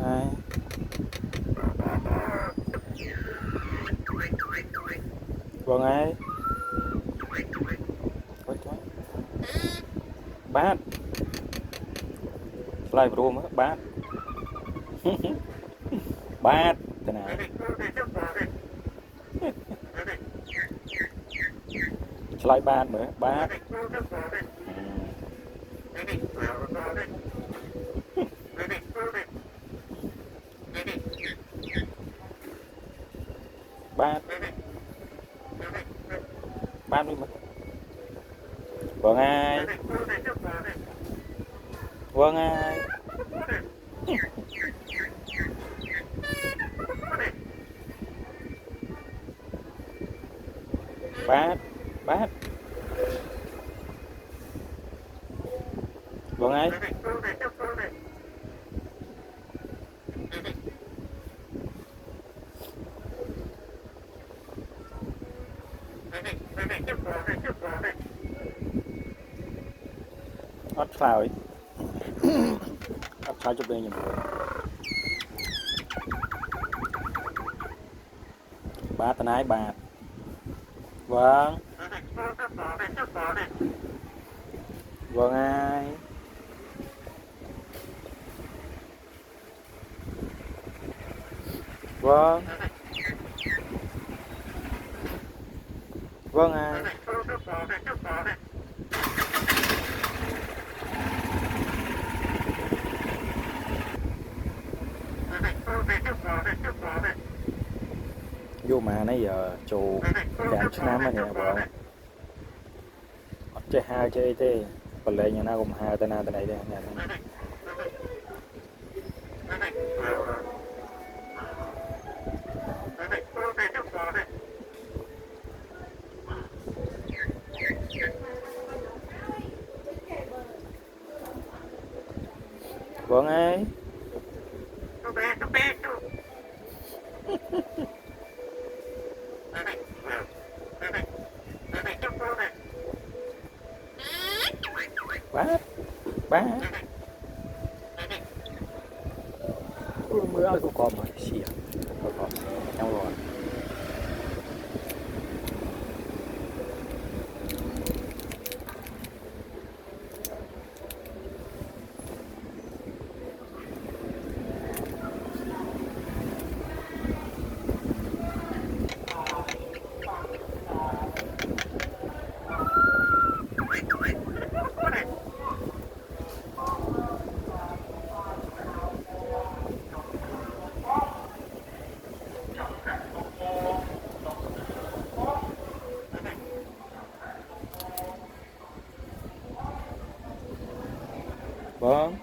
ai vâng ai bát lại room á bát bát thế nào lại bát nữa bát bát bát đi mà vâng ai vâng ai bát bát vâng ai ớt phao ấy ớt phao chụp lên nhầm ba tên ái ba vâng vâng ai vâng vâng ai vô mà nãy giờ chù cả năm nè vợ chơi hai chơi thế còn lại nhà nào cũng hai tên nào tên này đây nhà này vâng ai bát bát mưa ơi con mà xỉa con nhau rồi vâng